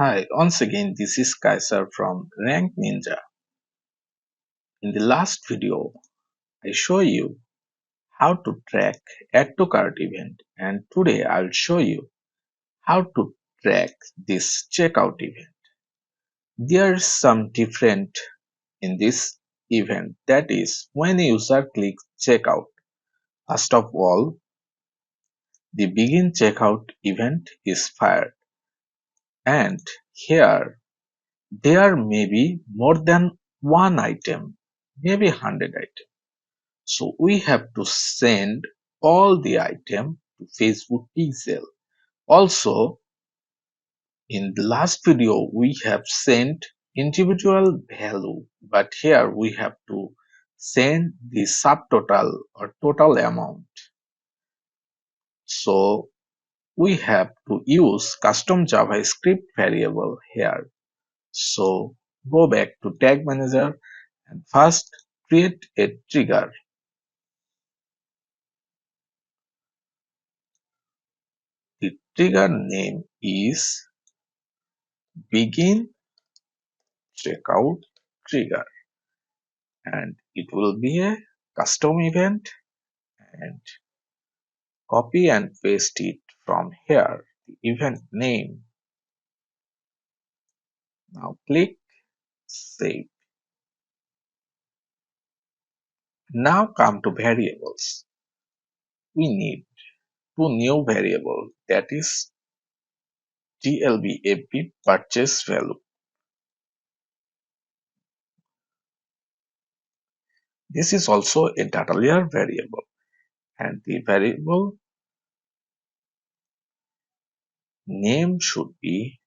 Hi, once again this is Kaiser from Rank Ninja. In the last video, I show you how to track add to cart event, and today I'll show you how to track this checkout event. There's some different in this event, that is when a user clicks checkout. First of all, the begin checkout event is fired, and here there may be more than one item, maybe 100 items. So we have to send all the item to Facebook pixel. Also, in the last video, we have sent individual value, but here we have to send the subtotal or total amount. So we have to use custom JavaScript variable here. So go back to tag manager and first create a trigger. The trigger name is begin checkout trigger, and it will be a custom event, and copy and paste it from here, the event name. Now click save. Now come to variables. We need two new variable, that is TLB purchase value. This is also a data layer variable, and the variable name should be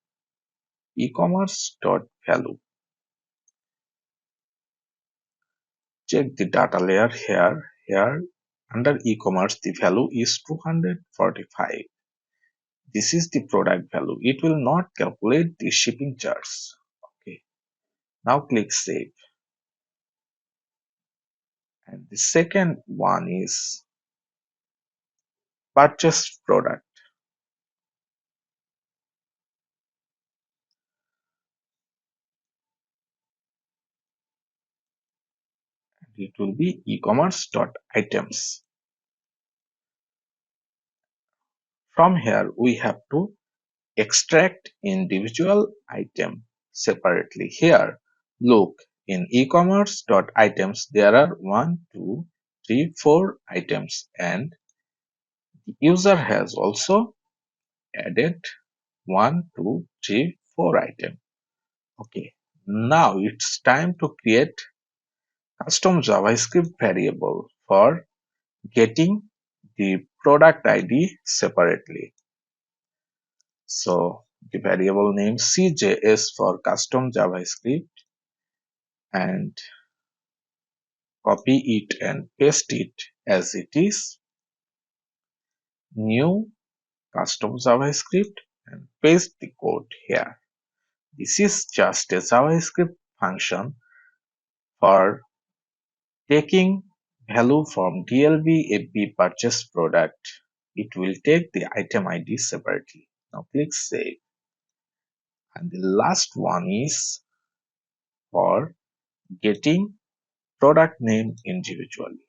ecommerce.value. Check the data layer here. Here under e-commerce the value is 245. This is the product value. It will not calculate the shipping charge. Okay. Now click save. And the second one is purchased product. And it will be e-commerce.items. From here we have to extract individual item separately. Here look, in e-commerce.items there are 1 2 3 4 items, and the user has also added 1 2 3 4 items. Okay, now it's time to create custom JavaScript variable for getting the product ID separately. So the variable name CJS for custom JavaScript, and copy it and paste it as it is. New custom JavaScript and paste the code here. This is just a JavaScript function for taking value from DLB purchase product. It will take the item ID separately. Now click save. And the last one is for getting product name individually.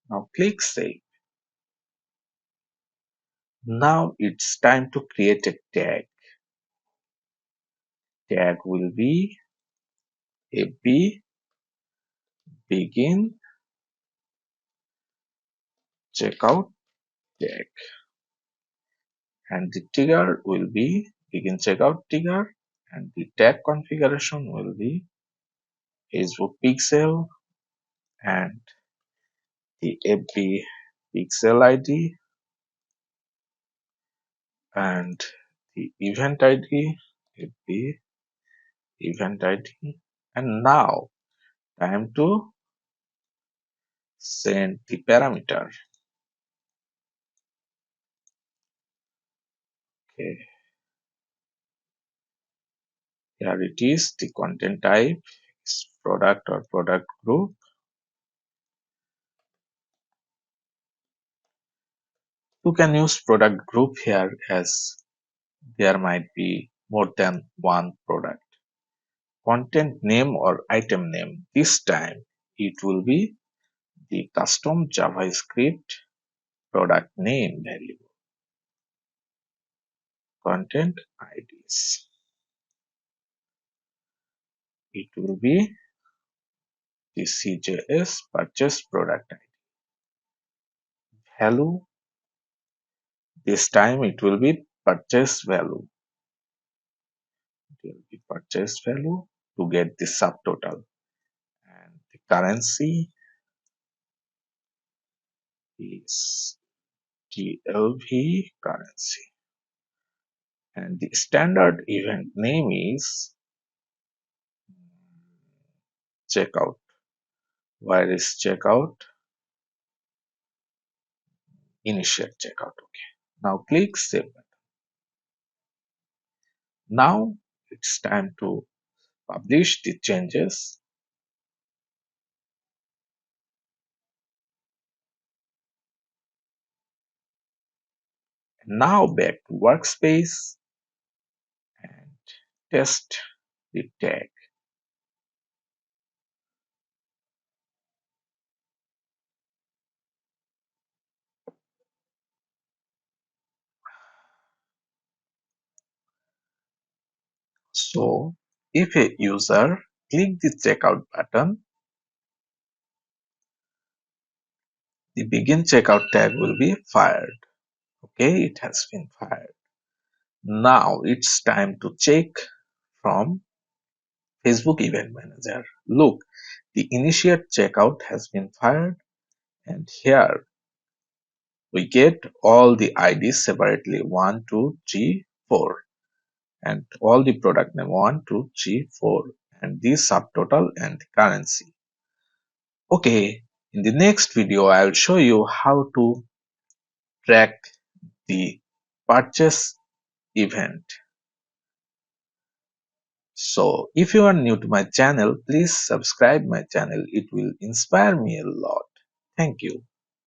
Now click save. Now it's time to create a tag. Tag will be AB begin checkout tag, and the trigger will be begin checkout trigger, and the tag configuration will be Facebook pixel, and the FB pixel ID, and the event ID, FB event ID. And now time to send the parameter. Okay. Here it is, the content type is product or product group. You can use product group here as there might be more than one product. Content name or item name. This time it will be the custom JavaScript product name variable. Content IDs. It will be the CJS purchase product ID. Value. This time it will be purchase value. It will be purchase value to get the subtotal. And the currency is TLV currency. And the standard event name is checkout. Where is checkout? Initiate checkout. Okay. Now click save. Now it's time to publish the changes. Now back to workspace and test the tag. So if a user click the checkout button, the begin checkout tag will be fired. Okay, it has been fired. Now it's time to check from Facebook Event Manager. Look, the initiate checkout has been fired, and here we get all the IDs separately 1, 2, 3, 4, and all the product name 1, 2, 3, 4, and the subtotal and the currency. Okay, in the next video, I will show you how to track the purchase event. So if you are new to my channel, please subscribe my channel. It will inspire me a lot. Thank you.